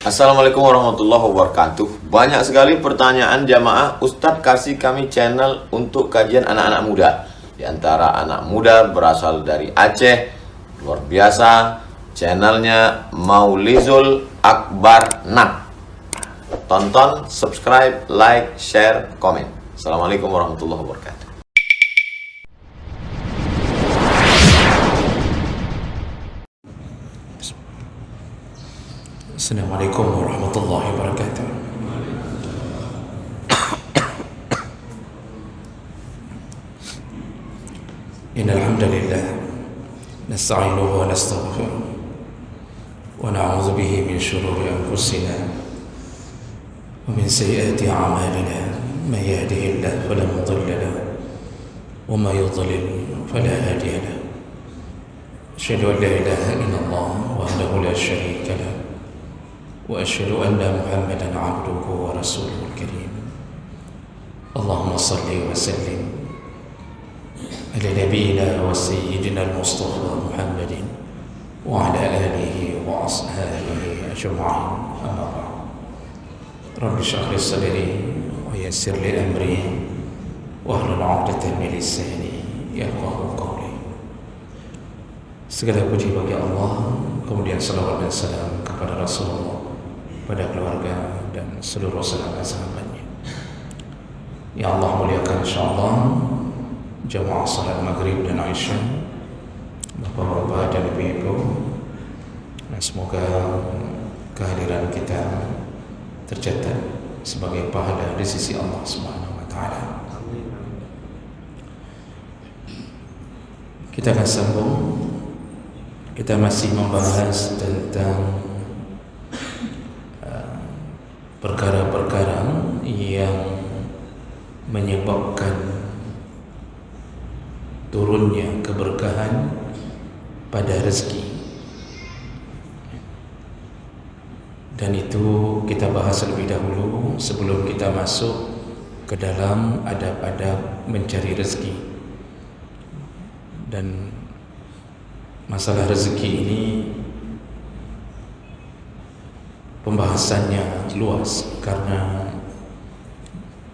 Assalamualaikum warahmatullahi wabarakatuh. Banyak sekali pertanyaan jamaah, Ustadz kasih kami channel untuk kajian anak-anak muda. Di antara anak muda berasal dari Aceh, luar biasa. Channelnya Maulizul Akbar Nak. Tonton, subscribe, like, share, komen. Assalamualaikum warahmatullahi wabarakatuh. Assalamualaikum warahmatullahi wabarakatuh. Innal hamdalillah nasta'inuhu wa nastaghfiruh wa na'udzu bihi min shururi anfusina wa min sayyiati a'malina. Man yahdihillahu fala mudilla lahu wa man yudlil fala hadiya lahu. Asyhadu an la ilaha illallah wahdahu la syarika lahu وأشهد أن محمدا عبده ورسوله الكريم. اللهم صل وسلم على نبينا وسيدنا المصطفى محمد وعلى آله وأصحابه أجمعين. أما بعد، رب اشرح لي صدري ويسر لي أمري واحلل عقدة من لساني يفقهوا قولي. Segala puji bagi Allah, kemudian salawat dan salam kepada Rasulullah, pada keluarga dan seluruh sahabat-sahabatnya. Ya Allah muliakan insyaAllah jamaah salat maghrib dan isya, bapak-bapak dan ibu-ibu, dan semoga kehadiran kita tercatat sebagai pahala di sisi Allah Subhanahu wa taala. Kita akan sambung. Kita masih membahas tentang perkara-perkara yang menyebabkan turunnya keberkahan pada rezeki, dan itu kita bahas lebih dahulu sebelum kita masuk ke dalam adab-adab mencari rezeki. Dan masalah rezeki ini pembahasannya luas karena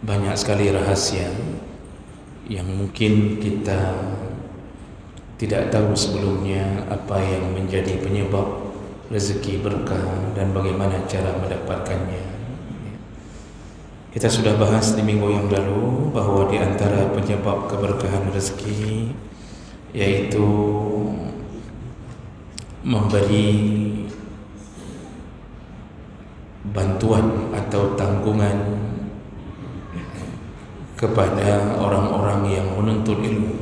banyak sekali rahasia yang mungkin kita tidak tahu sebelumnya, apa yang menjadi penyebab rezeki berkah dan bagaimana cara mendapatkannya. Kita sudah bahas di minggu yang lalu bahawa di antara penyebab keberkahan rezeki yaitu memberi bantuan atau tanggungan kepada orang-orang yang menuntut ilmu.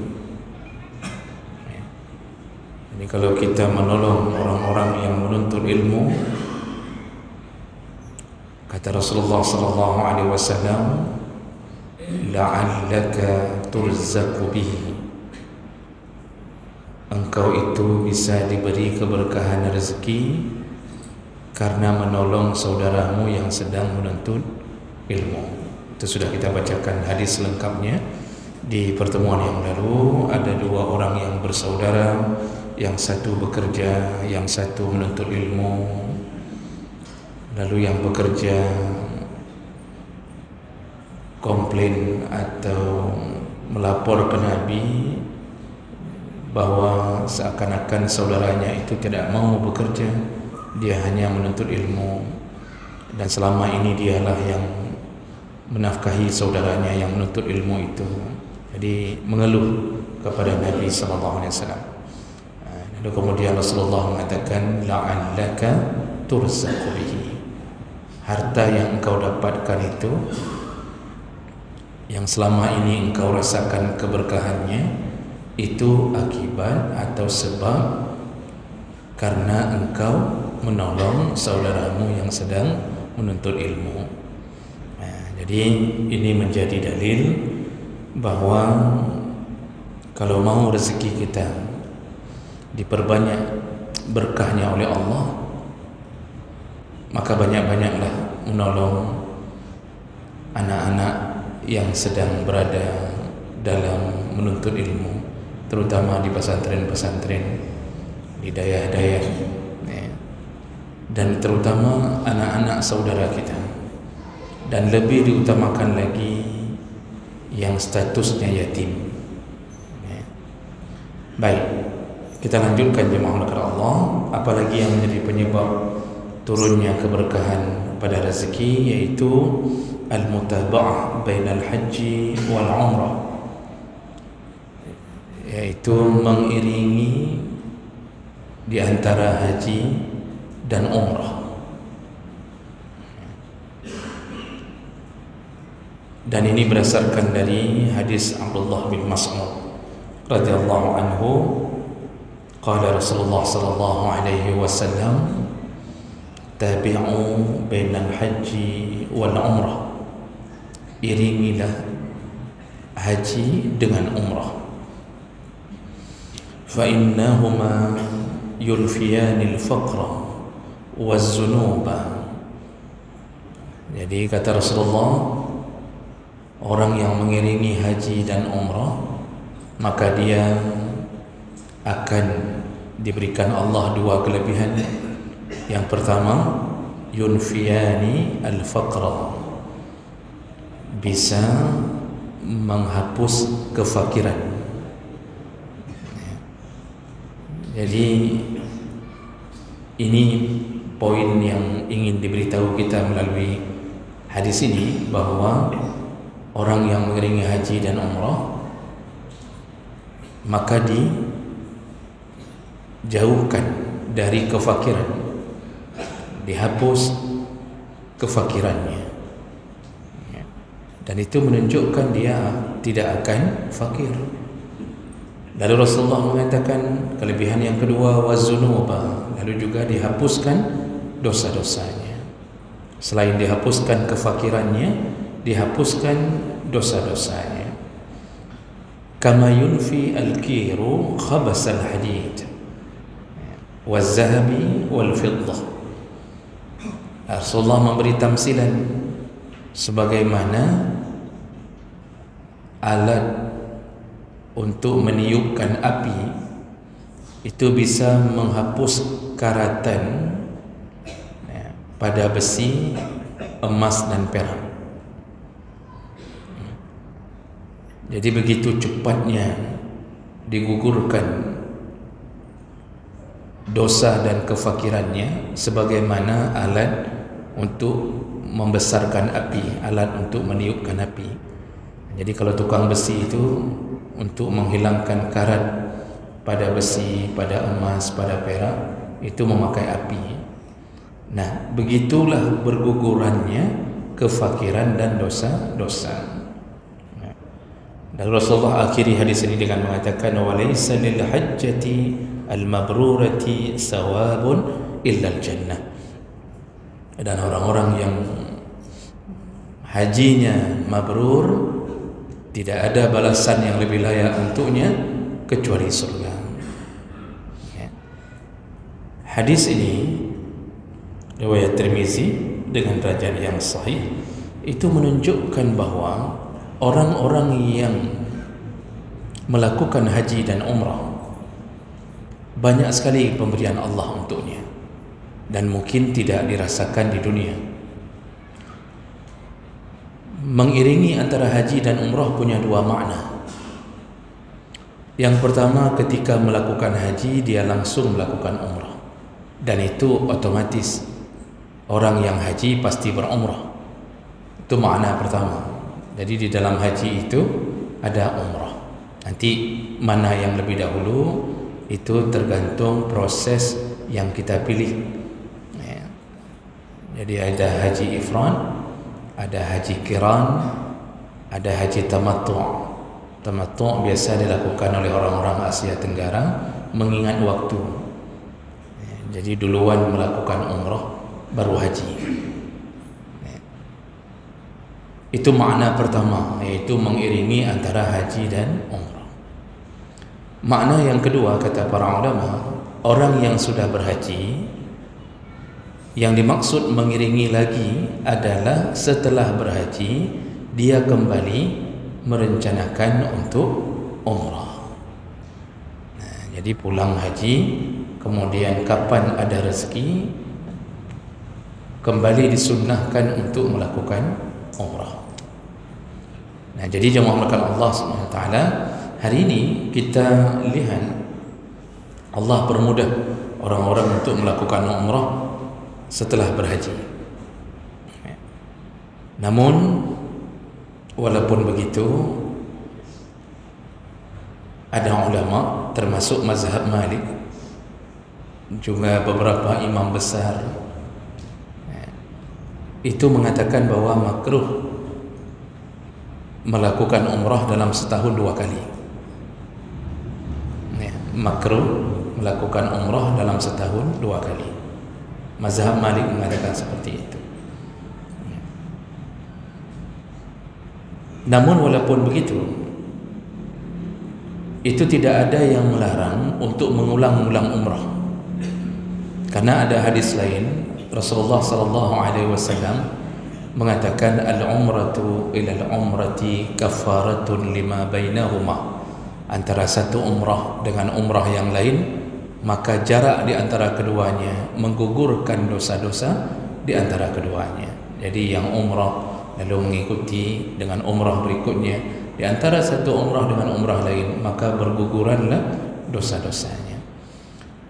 Jadi kalau kita menolong orang-orang yang menuntut ilmu, kata Rasulullah sallallahu alaihi wasallam, la'allaka turzaqu bihi, engkau itu bisa diberi keberkahan rezeki karena menolong saudaramu yang sedang menuntut ilmu. Itu sudah kita bacakan hadis lengkapnya di pertemuan yang lalu. Ada dua orang yang bersaudara, yang satu bekerja, yang satu menuntut ilmu. Lalu yang bekerja komplain atau melapor ke Nabi bahwa seakan-akan saudaranya itu tidak mau bekerja, dia hanya menuntut ilmu, dan selama ini dialah yang menafkahi saudaranya yang menuntut ilmu itu. Jadi mengeluh kepada Nabi sallallahu alaihi wasallam. Lalu kemudian Rasulullah mengatakan, la'allaka turzaqu bihi, harta yang engkau dapatkan itu, yang selama ini engkau rasakan keberkahannya, itu akibat atau sebab karena engkau menolong saudaramu yang sedang menuntut ilmu. Jadi ini menjadi dalil bahwa kalau mau rezeki kita diperbanyak berkahnya oleh Allah, maka banyak-banyaklah menolong anak-anak yang sedang berada dalam menuntut ilmu, terutama di pesantren-pesantren, di daerah-daerah dan terutama anak-anak saudara kita, dan lebih diutamakan lagi yang statusnya yatim. Baik, kita lanjutkan jemaah kepada Allah. Apalagi yang menjadi penyebab turunnya keberkahan pada rezeki, yaitu al-mutaba'ah bainal haji wal umrah, yaitu mengiringi di antara haji dan umrah. Dan ini berdasarkan dari hadis Abdullah bin Mas'ud radhiyallahu anhu, qala Rasulullah sallallahu alaihi wasallam, tabi'u bainal haji wal umrah, iringilah haji dengan umrah, fa innahuma yulfiyanil faqra waz zunuba. Jadi kata Rasulullah, orang yang mengiringi haji dan umrah, maka dia akan diberikan Allah dua kelebihan. Yang pertama, yunfiyani al-faqra, bisa menghapus kefakiran. Jadi ini poin yang ingin diberitahu kita melalui hadis ini, bahwa orang yang mengiringi haji dan umrah, maka dijauhkan dari kefakiran, dihapus kefakirannya, dan itu menunjukkan dia tidak akan fakir. Lalu Rasulullah mengatakan kelebihan yang kedua, wazunuba, lalu juga dihapuskan dosa-dosanya. Selain dihapuskan kefakirannya, dihapuskan dosa-dosanya. Kama yunfi al-kiru khabas al-hadid wal-zahabi wal-fiddah. Rasulullah memberi tamsilan sebagaimana alat untuk meniupkan api itu bisa menghapus karatan pada besi, emas dan perak. Jadi begitu cepatnya digugurkan dosa dan kefakirannya, sebagaimana alat untuk membesarkan api, alat untuk meniupkan api. Jadi kalau tukang besi itu untuk menghilangkan karat pada besi, pada emas, pada perak, itu memakai api. Nah, begitulah bergugurannya kefakiran dan dosa-dosa. Dan Rasulullah akhiri hadis ini dengan mengatakan, walaysa lil hajjati al-mabrurati sawabun illa al-jannah. Dan orang-orang yang hajinya mabrur, tidak ada balasan yang lebih layak untuknya kecuali surga. Hadis ini riwayat Tirmizi dengan derajat yang sahih, itu menunjukkan bahwa orang-orang yang melakukan haji dan umrah, banyak sekali pemberian Allah untuknya, dan mungkin tidak dirasakan di dunia. Mengiringi antara haji dan umrah punya dua makna. Yang pertama, ketika melakukan haji dia langsung melakukan umrah, dan itu otomatis orang yang haji pasti berumrah. Itu makna pertama. Jadi di dalam haji itu ada umrah. Nanti mana yang lebih dahulu itu tergantung proses yang kita pilih. Jadi ada haji ifrad, ada haji kiran, ada haji tamattu'. Tamattu' biasa dilakukan oleh orang-orang Asia Tenggara mengingat waktu. Jadi duluan melakukan umrah baru haji. Itu makna pertama, yaitu mengiringi antara haji dan umrah. Makna yang kedua, kata para ulama, orang yang sudah berhaji, yang dimaksud mengiringi lagi adalah setelah berhaji dia kembali merencanakan untuk umrah. Nah, jadi pulang haji, kemudian kapan ada rezeki, kembali disunnahkan untuk melakukan umrah. Nah, jadi jemaah Allah Subhanahu wa taala, hari ini kita lihat Allah permudah orang-orang untuk melakukan umrah setelah berhaji. Namun walaupun begitu, ada ulama termasuk mazhab Malik, juga beberapa imam besar itu mengatakan bahwa makruh melakukan umrah dalam setahun 2 kali. Makruh melakukan umrah dalam setahun 2 kali. Mazhab Malik mengatakan seperti itu. Namun walaupun begitu, itu tidak ada yang melarang untuk mengulang-ulang umrah. Karena ada hadis lain, Rasulullah sallallahu alaihi wasallam mengatakan al-umratu ila al-umrati kafaratun lima bainahuma. Antara satu umrah dengan umrah yang lain, maka jarak di antara keduanya menggugurkan dosa-dosa di antara keduanya. Jadi yang umrah lalu mengikuti dengan umrah berikutnya, di antara satu umrah dengan umrah lain, maka berguguranlah dosa-dosanya.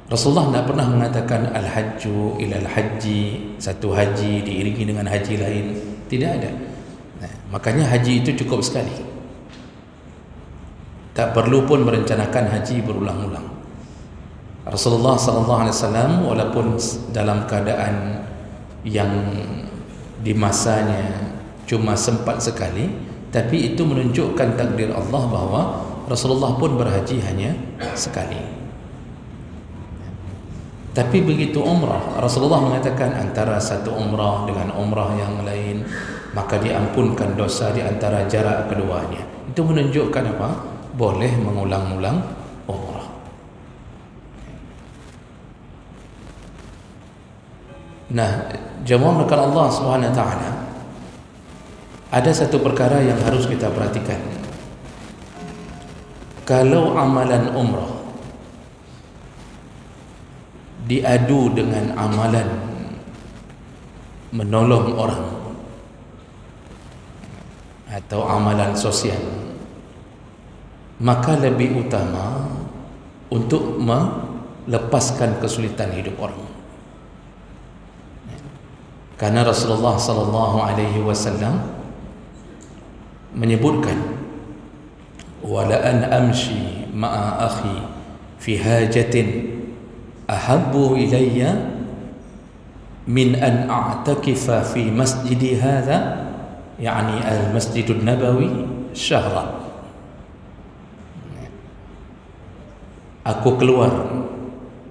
Rasulullah tidak pernah mengatakan al-hajju ilal haji, satu haji diiringi dengan haji lain, tidak ada. Nah, makanya haji itu cukup sekali, tak perlu pun merencanakan haji berulang-ulang. Rasulullah SAW walaupun dalam keadaan yang di masanya cuma sempat sekali, tapi itu menunjukkan takdir Allah bahwa Rasulullah pun berhaji hanya sekali. Tapi begitu umrah, Rasulullah mengatakan antara satu umrah dengan umrah yang lain, maka diampunkan dosa di antara jarak keduanya. Itu menunjukkan apa? Boleh mengulang-ulang umrah. Nah, jemaah Allah Subhanahu wa taala, ada satu perkara yang harus kita perhatikan. Kalau amalan umrah diadu dengan amalan menolong orang atau amalan sosial, maka lebih utama untuk melepaskan kesulitan hidup orang. Karena Rasulullah sallallahu alaihi wasallam menyebutkan, wala an amshi ma'a akhi fi hajatin ahabbu ilayya min an a'takifa fi masjidi hadha, yani al-masjidun nabawi syahran. Aku keluar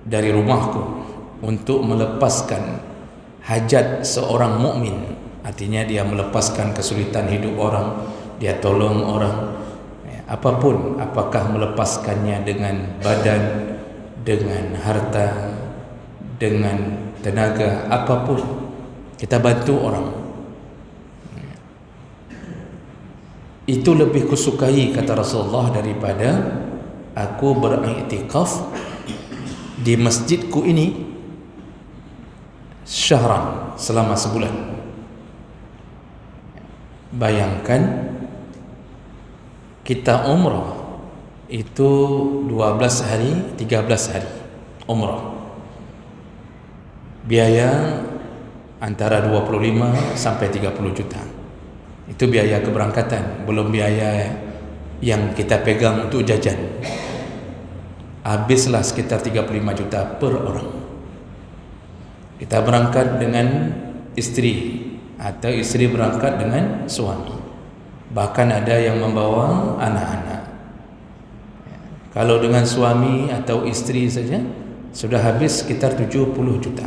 dari rumahku untuk melepaskan hajat seorang mukmin, artinya dia melepaskan kesulitan hidup orang, dia tolong orang, apapun, apakah melepaskannya dengan badan, dengan harta, dengan tenaga, apapun, kita bantu orang. Itu lebih kusukai, kata Rasulullah, daripada aku beriktikaf di masjidku ini syahran, selama sebulan. Bayangkan kita umrah itu 12 hari, 13 hari umrah. Biaya antara 25 sampai 30 juta. Itu biaya keberangkatan, belum biaya yang kita pegang untuk jajan. Habislah sekitar 35 juta per orang. Kita berangkat dengan istri atau istri berangkat dengan suami. Bahkan ada yang membawa anak-anak. Kalau dengan suami atau istri saja sudah habis sekitar 70 juta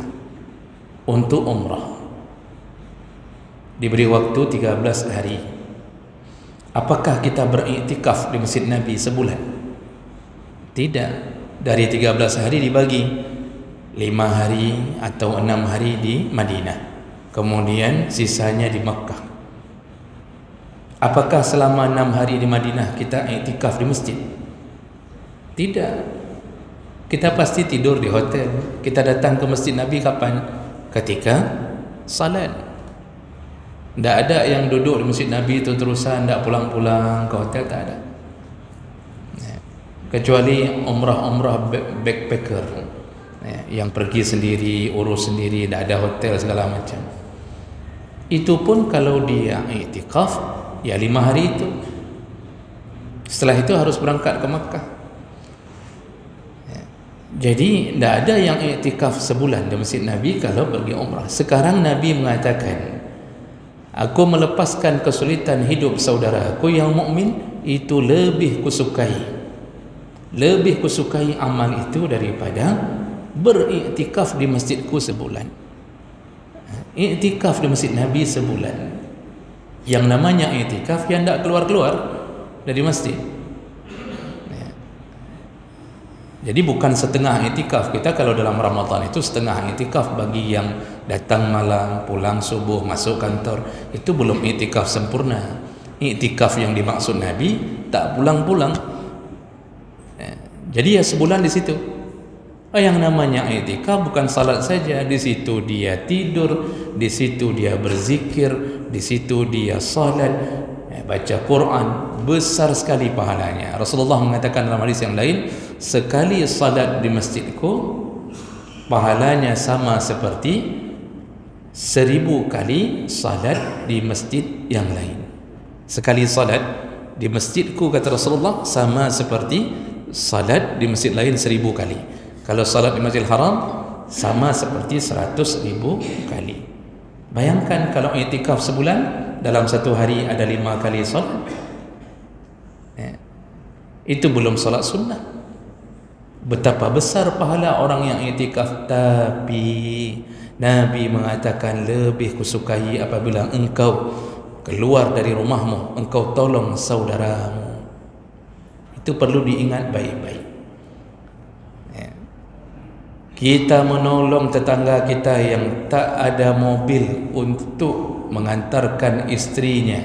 untuk umrah. Diberi waktu 13 hari. Apakah kita beriktikaf di Masjid Nabi sebulan? Tidak. Dari 13 hari dibagi 5 hari atau 6 hari di Madinah, kemudian sisanya di Makkah. Apakah selama 6 hari di Madinah kita iktikaf di masjid? Tidak. Kita pasti tidur di hotel. Kita datang ke Masjid Nabi kapan? Ketika salat. Tak ada yang duduk di Masjid Nabi itu terusan, tak pulang-pulang ke hotel, tak ada. Kecuali umrah backpacker, yang pergi sendiri, urus sendiri, tak ada hotel segala macam. Itu pun kalau dia iktikaf, ya 5 hari itu. Setelah itu harus berangkat ke Makkah. Jadi tak ada yang iktikaf sebulan di Masjid Nabi kalau pergi umrah. Sekarang Nabi mengatakan, aku melepaskan kesulitan hidup saudaraku yang mukmin itu lebih kusukai amal itu daripada beriktikaf di masjidku sebulan. Iktikaf di Masjid Nabi sebulan. Yang namanya iktikaf yang tak keluar-keluar dari masjid. Jadi bukan setengah iktikaf. Kita kalau dalam Ramadan itu setengah iktikaf bagi yang datang malam, pulang subuh, masuk kantor. Itu belum iktikaf sempurna. Iktikaf yang dimaksud Nabi tak pulang-pulang. Jadi ya sebulan di situ. Yang namanya iktikaf bukan salat saja. Di situ dia tidur, di situ dia berzikir, di situ dia salat, baca Quran. Besar sekali pahalanya. Rasulullah mengatakan dalam hadis yang lain, sekali salat di masjidku pahalanya sama seperti 1000 kali salat di masjid yang lain. Sekali salat di masjidku, kata Rasulullah, sama seperti salat di masjid lain 1000 kali. Kalau salat di Masjidil Haram sama seperti 100,000 kali. Bayangkan kalau iktikaf sebulan, dalam satu hari ada 5 kali salat. Itu belum salat sunnah. Betapa besar pahala orang yang iktikaf. Tapi Nabi mengatakan lebih kusukai apabila engkau keluar dari rumahmu, engkau tolong saudaramu. Itu perlu diingat baik-baik. Kita menolong tetangga kita yang tak ada mobil untuk mengantarkan istrinya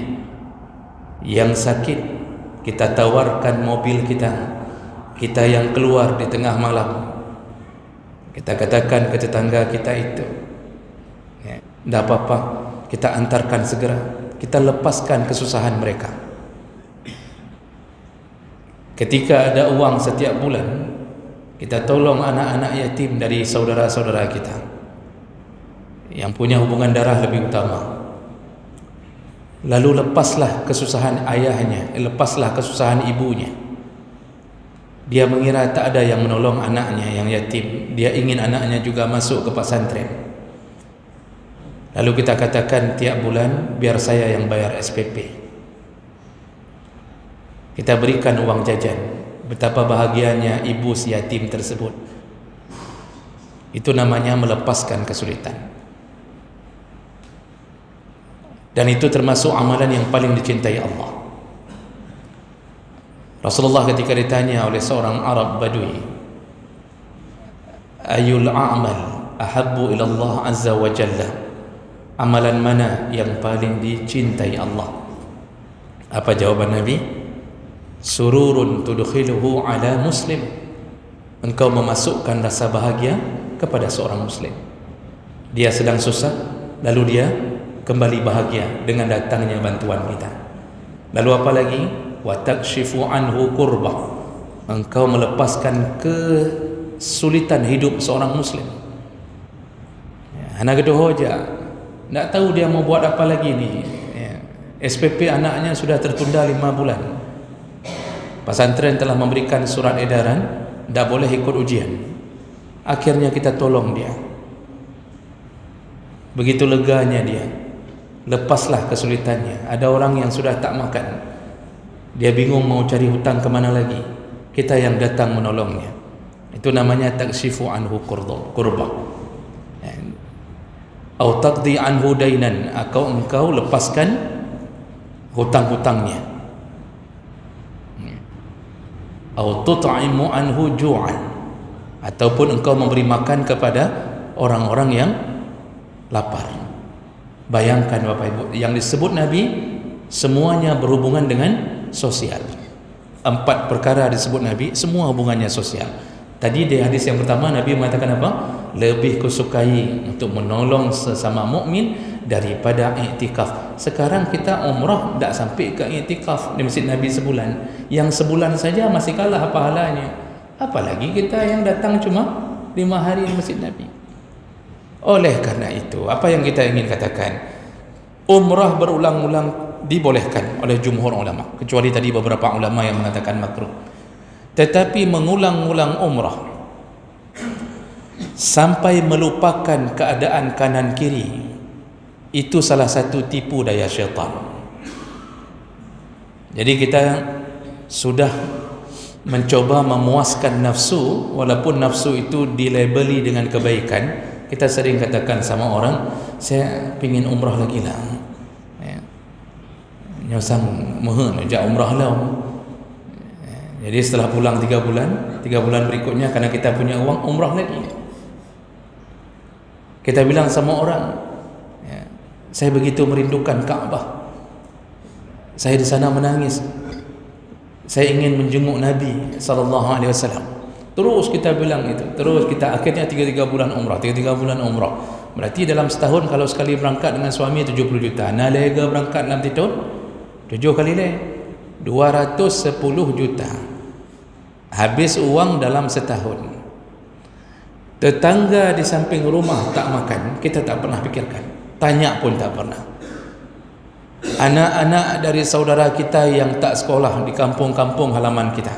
yang sakit. Kita tawarkan mobil kita. Kita yang keluar di tengah malam, kita katakan ke tetangga kita itu, tidak apa-apa, kita antarkan segera, kita lepaskan kesusahan mereka. Ketika ada uang setiap bulan, kita tolong anak-anak yatim dari saudara-saudara kita yang punya hubungan darah lebih utama. Lalu lepaslah kesusahan ayahnya, lepaslah kesusahan ibunya. Dia mengira tak ada yang menolong anaknya yang yatim. Dia ingin anaknya juga masuk ke pesantren. Lalu kita katakan tiap bulan biar saya yang bayar SPP. Kita berikan uang jajan. Betapa bahagianya ibu si yatim tersebut. Itu namanya melepaskan kesulitan. Dan itu termasuk amalan yang paling dicintai Allah. Rasulullah ketika ditanya oleh seorang Arab Badui, ayul a'mal ahabbu ila Allah azza wa jalla, amalan mana yang paling dicintai Allah? Apa jawaban Nabi? Sururun tudkhiluhu ala muslim, engkau memasukkan rasa bahagia kepada seorang muslim. Dia sedang susah, lalu dia kembali bahagia dengan datangnya bantuan kita. Lalu apa lagi? Wa takshifu anhu kurbah, engkau melepaskan kesulitan hidup seorang muslim. Anak kedua hoja, tak tahu dia mau buat apa lagi ni. SPP anaknya sudah tertunda 5 bulan. Pesantren telah memberikan surat edaran tak boleh ikut ujian. Akhirnya kita tolong dia. Begitu leganya dia, lepaslah kesulitannya. Ada orang yang sudah tak makan, dia bingung mau cari hutang kemana lagi. Kita yang datang menolongnya. Itu namanya takshifu anhu kurbah. Au taqdi anhu dainan, atau engkau lepaskan hutang-hutangnya. Au tut'imu anhu ju'an, ataupun engkau memberi makan kepada orang-orang yang lapar. Bayangkan Bapak Ibu, yang disebut Nabi semuanya berhubungan dengan sosial. 4 perkara disebut Nabi, semua hubungannya sosial. Tadi di hadis yang pertama Nabi mengatakan apa? lebih kusukai untuk menolong sesama mukmin daripada iktikaf. Sekarang kita umrah tak sampai ke iktikaf di Masjid Nabi sebulan. Yang sebulan saja masih kalah pahalanya. Apalagi kita yang datang cuma 5 hari di Masjid Nabi. Oleh karena itu, apa yang kita ingin katakan, umrah berulang-ulang dibolehkan oleh jumhur ulama, kecuali tadi beberapa ulama yang mengatakan makruh. Tetapi mengulang-ulang umrah sampai melupakan keadaan kanan kiri, itu salah satu tipu daya syaitan. Jadi kita sudah mencoba memuaskan nafsu, walaupun nafsu itu dilabeli dengan kebaikan. Kita sering katakan sama orang, saya pingin umrah lagi lah, nyosang mohon ajak umrah lah. Jadi setelah pulang 3 bulan berikutnya, karena kita punya uang, umrah lagi. Kita bilang sama orang, saya begitu merindukan Kaabah, saya di sana menangis, saya ingin menjenguk Nabi SAW. Terus kita bilang itu, terus kita akhirnya 3 bulan umrah, 3 bulan umrah. Berarti dalam setahun kalau sekali berangkat dengan suami 70 juta. Nah, lega berangkat dalam tahun 7 kali le 210 juta. Habis uang dalam setahun. Tetangga di samping rumah tak makan, kita tak pernah fikirkan. Tanya pun tak pernah. Anak-anak dari saudara kita yang tak sekolah di kampung-kampung halaman kita,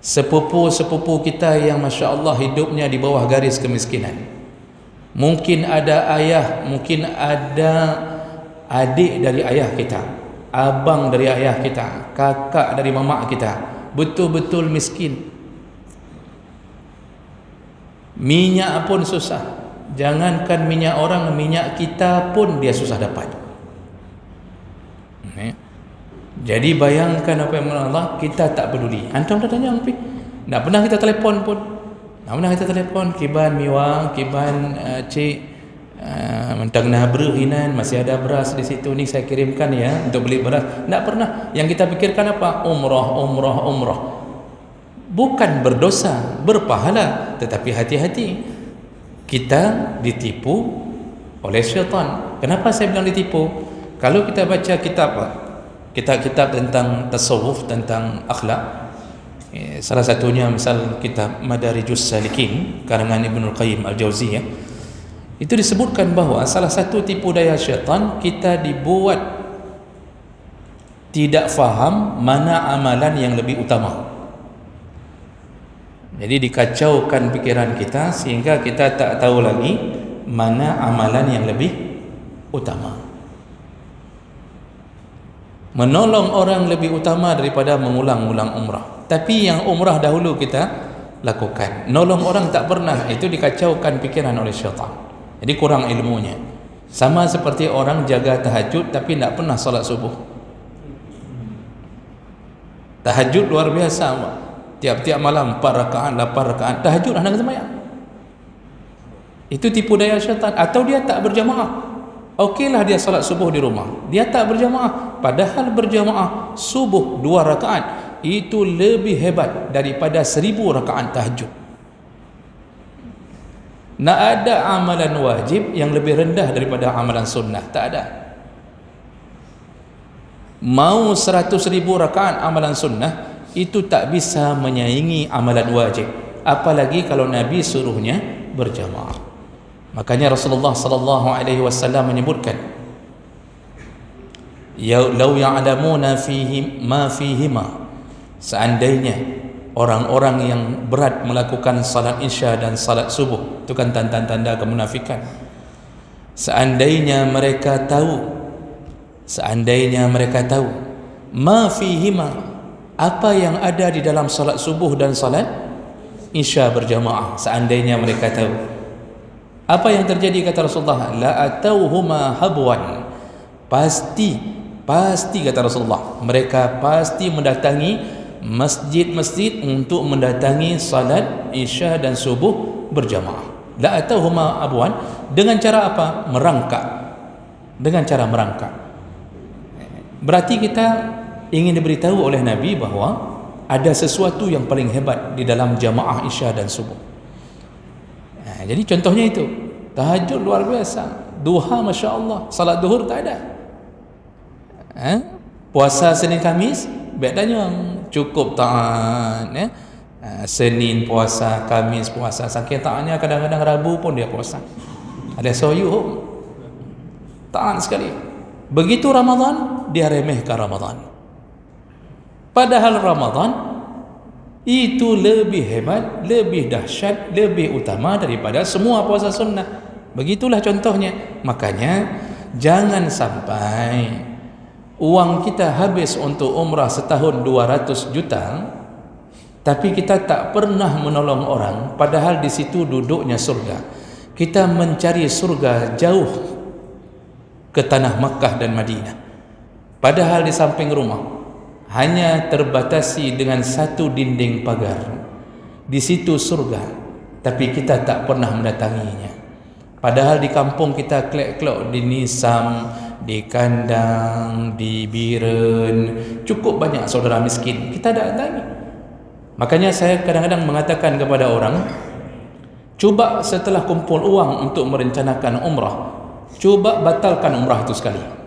sepupu-sepupu kita yang Masya Allah hidupnya di bawah garis kemiskinan, mungkin ada ayah, mungkin ada adik dari ayah kita, abang dari ayah kita, kakak dari mamak kita, betul-betul miskin. Minyak pun susah, jangankan minyak orang, minyak kita pun dia susah dapat. Jadi bayangkan apa yang Allah, kita tak peduli. Antum dah tanya apa? Tak pernah kita telefon pun. Tak pernah kita telefon, kiban miwang, kiban cik mentang nabru hinan, masih ada beras di situ ni, saya kirimkan ya untuk beli beras. Tak pernah. Yang kita pikirkan apa? Umrah. Bukan berdosa, berpahala, tetapi hati-hati. Kita ditipu oleh syaitan. Kenapa saya bilang ditipu? Kalau kita baca kitab tentang tasawuf, tentang akhlak, salah satunya misal kitab Madarijus Salikin karangan Ibnul Qayyim Al-Jauziyah, itu disebutkan bahawa salah satu tipu daya syaitan, kita dibuat tidak faham mana amalan yang lebih utama. Jadi dikacaukan pikiran kita sehingga kita tak tahu lagi mana amalan yang lebih utama. Menolong orang lebih utama daripada mengulang-ulang umrah. Tapi yang umrah dahulu kita lakukan. Nolong orang tak pernah, itu dikacaukan pikiran oleh syaitan. Jadi kurang ilmunya. Sama seperti orang jaga tahajud tapi tak pernah salat subuh. Tahajud luar biasa. Tiap-tiap malam 4 rakaat, 8 rakaat. Tahajud anak sembahyang. Itu tipu daya syaitan. Atau dia tak berjamaah. Okeylah dia salat subuh di rumah, dia tak berjamaah, padahal berjamaah subuh 2 rakaat itu lebih hebat daripada 1000 rakaat tahajud. Nak ada amalan wajib yang lebih rendah daripada amalan sunnah? Tak ada. Mau 100,000 rakaat amalan sunnah itu tak bisa menyaingi amalan wajib, apalagi kalau Nabi suruhnya berjamaah. Makanya Rasulullah sallallahu alaihi wasallam menyebutkan, ya law ya'lamuna fihi ma fihima, seandainya orang-orang yang berat melakukan salat isya dan salat subuh, itu kan tanda-tanda kemunafikan, seandainya mereka tahu ma fihima, apa yang ada di dalam salat subuh dan salat isya berjamaah, seandainya mereka tahu, apa yang terjadi? Kata Rasulullah, la atauhuma habwan, pasti kata Rasulullah, mereka pasti mendatangi masjid-masjid untuk mendatangi salat isya dan subuh berjamaah. La atauhuma habwan, dengan cara apa? Merangkak, dengan cara merangkak. Berarti kita ingin diberitahu oleh Nabi bahawa ada sesuatu yang paling hebat di dalam jamaah isya dan subuh. Jadi contohnya itu, tahajud luar biasa, duha Masya Allah, salat duhur tak ada. Puasa Senin Kamis bedanya cukup taat, Senin puasa, Kamis puasa, saking taatnya kadang-kadang Rabu pun dia puasa. Ada soyuh, taat sekali. Begitu Ramadan, dia remehkan Ramadan. Padahal Ramadan itu lebih hebat, lebih dahsyat, lebih utama daripada semua puasa sunnah. Begitulah contohnya. Makanya jangan sampai uang kita habis untuk umrah setahun 200 juta, tapi kita tak pernah menolong orang, padahal di situ duduknya surga. Kita mencari surga jauh ke tanah Makkah dan Madinah, padahal di samping rumah hanya terbatasi dengan satu dinding pagar. Di situ surga, tapi kita tak pernah mendatanginya. Padahal di kampung kita klek-klek, di Nisam, di Kandang, di Biren, cukup banyak saudara miskin kita datangi. Makanya saya kadang-kadang mengatakan kepada orang, cuba setelah kumpul uang untuk merencanakan umrah, cuba batalkan umrah itu sekali.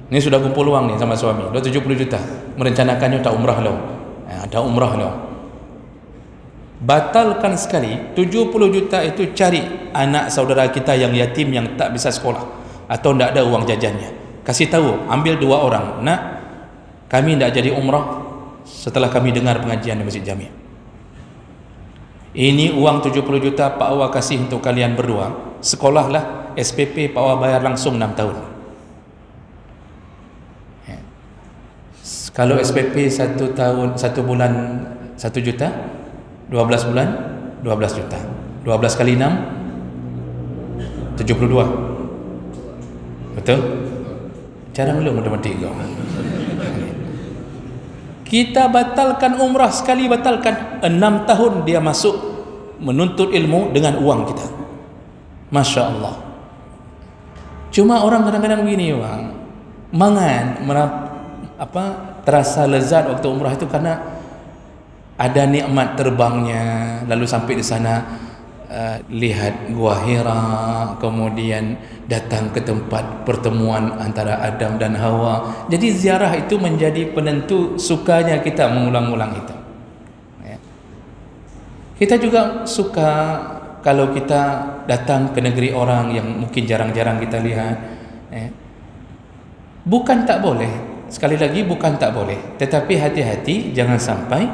Ini sudah kumpul uang nih sama suami, 270 juta. Merencanakannya tak umrah lo. Tak umrah lo. Batalkan sekali. 70 juta itu cari anak saudara kita yang yatim yang tak bisa sekolah atau tak ada uang jajannya. Kasih tahu, ambil 2 orang. Nak, kami tak jadi umrah setelah kami dengar pengajian di Masjid Jami'. Ini uang 70 juta Pak Awa kasih untuk kalian berdua. Sekolahlah, SPP Pak Awa bayar langsung 6 tahun. Kalau SPP 1 tahun 1 bulan 1 juta, 12 bulan 12 juta. 12 kali 6 72. Betul? Jarang lu matematik kau. Kita batalkan umrah sekali, batalkan 6 tahun dia masuk menuntut ilmu dengan uang kita. Masya Allah. Cuma orang kadang-kadang begini bang, mangan terasa lezat waktu umrah itu karena ada nikmat terbangnya, lalu sampai di sana lihat Gua Hira, kemudian datang ke tempat pertemuan antara Adam dan Hawa. Jadi ziarah itu menjadi penentu sukanya kita mengulang-ulang itu. Kita juga suka kalau kita datang ke negeri orang yang mungkin jarang-jarang kita lihat. Bukan tak boleh, sekali lagi bukan tak boleh, tetapi hati-hati jangan sampai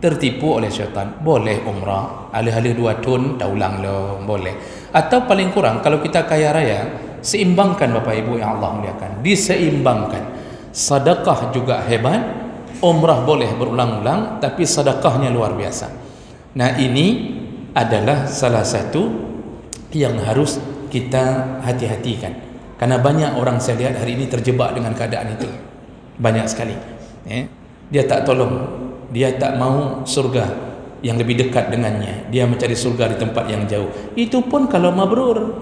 tertipu oleh syaitan. Boleh umrah alih-alih 2 tahun tak ulang lo, boleh. Atau paling kurang kalau kita kaya raya, seimbangkan Bapak Ibu yang Allah muliakan, diseimbangkan. Sedekah juga hebat, umrah boleh berulang-ulang, tapi sedekahnya luar biasa. Nah ini adalah salah satu yang harus kita hati-hatikan. Karena banyak orang saya lihat hari ini terjebak dengan keadaan itu. Banyak sekali. Dia tak tolong, dia tak mau surga yang lebih dekat dengannya, dia mencari surga di tempat yang jauh. Itu pun kalau mabrur.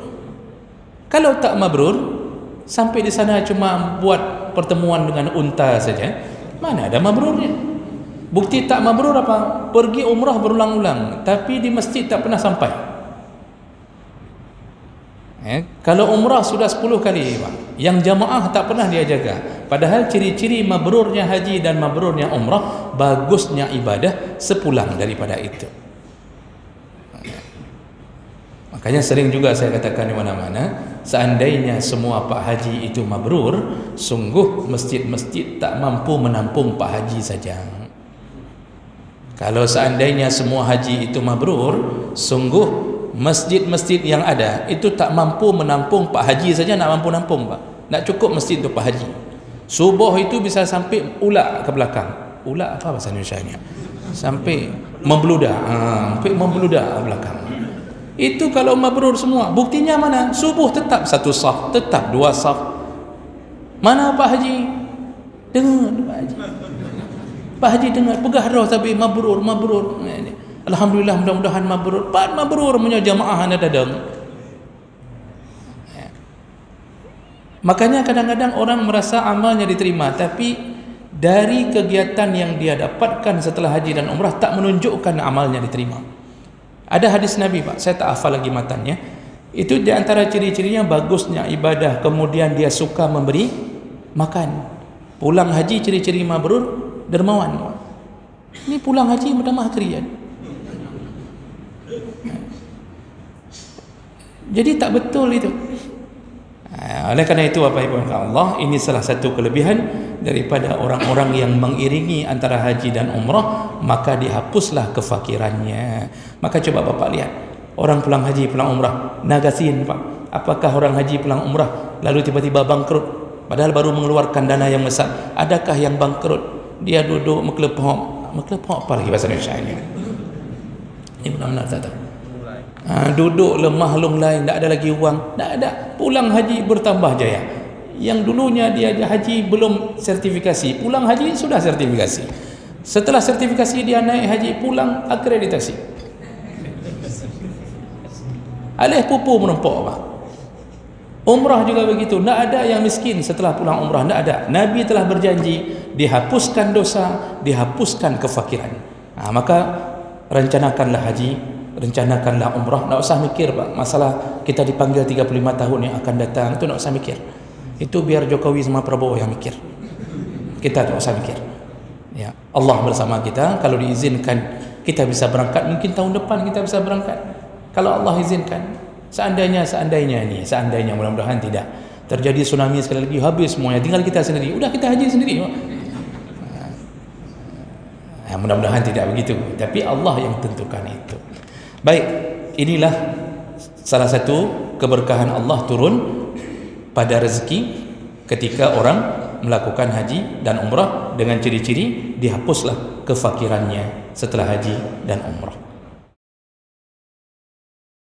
Kalau tak mabrur, sampai di sana cuma buat pertemuan dengan unta saja, mana ada mabrurnya. Bukti tak mabrur apa? Pergi umrah berulang-ulang tapi di masjid tak pernah sampai. Kalau umrah sudah 10 kali yang jamaah tak pernah dia jaga. Padahal ciri-ciri mabrurnya haji dan mabrurnya umrah, bagusnya ibadah sepulang daripada itu. Makanya sering juga saya katakan di mana-mana, seandainya semua Pak Haji itu mabrur, sungguh masjid-masjid tak mampu menampung Pak Haji saja. Kalau seandainya semua haji itu mabrur, sungguh masjid-masjid yang ada itu tak mampu menampung Pak Haji saja, nak mampu nampung Pak. Tak cukup masjid untuk Pak Haji. Subuh itu bisa sampai ulak ke belakang. Ulak apa bahasa Indonesianya? Sampai membeludak. Sampai membeludak ke belakang. Itu kalau mabrur semua. Buktinya mana? Subuh tetap 1 saf, tetap 2 saf. Mana Pak Haji? Dengar Pak Haji. Pak Haji dengar, pegah roh tapi mabrur. Alhamdulillah, mudah-mudahan mabrur. Pak mabrur punya jamaah anda dadang. Makanya kadang-kadang orang merasa amalnya diterima, tapi dari kegiatan yang dia dapatkan setelah haji dan umrah tak menunjukkan amalnya diterima. Ada hadis Nabi Pak, saya tak hafal lagi matanya. Itu di antara ciri-cirinya bagusnya ibadah, kemudian dia suka memberi makan. Pulang haji ciri-ciri mabrur, dermawan. Ini pulang haji bernama Hakrian. Jadi tak betul itu. Oleh kerana itu Bapak Ibu Allah, ini salah satu kelebihan daripada orang-orang yang mengiringi antara haji dan umrah, maka dihapuslah kefakirannya. Maka coba Bapak lihat, orang pulang haji, pulang umrah, nagasin Pak. Apakah orang haji pulang umrah lalu tiba-tiba bangkrut padahal baru mengeluarkan dana yang besar? Adakah yang bangkrut? Dia duduk meklepok apa lagi bahasa Indonesia ini? Ini benar-benar tak tahu. Duduk lemah lunglai, tak ada lagi wang, tak ada. Pulang haji bertambah jaya. Yang dulunya dia haji belum sertifikasi, pulang haji sudah sertifikasi. Setelah sertifikasi dia naik haji, pulang akreditasi. Alih pupu menempok Pak. Umrah juga begitu, tak ada yang miskin setelah pulang umrah, tak ada. Nabi telah berjanji dihapuskan dosa, dihapuskan kefakiran. Maka rencanakanlah haji, rencanakanlah umrah. Tak usah mikir Pak, masalah kita dipanggil 35 tahun yang akan datang, itu tak usah mikir. Itu biar Jokowi sama Prabowo yang mikir, kita tak usah mikir. Ya, Allah bersama kita. Kalau diizinkan kita bisa berangkat, mungkin tahun depan kita bisa berangkat, kalau Allah izinkan. Seandainya mudah-mudahan tidak terjadi tsunami sekali lagi, habis semuanya, tinggal kita sendiri, udah kita haji sendiri. Mudah-mudahan tidak begitu, tapi Allah yang tentukan itu. Baik, inilah salah satu keberkahan Allah turun pada rezeki ketika orang melakukan haji dan umrah, dengan ciri-ciri dihapuslah kefakirannya setelah haji dan umrah.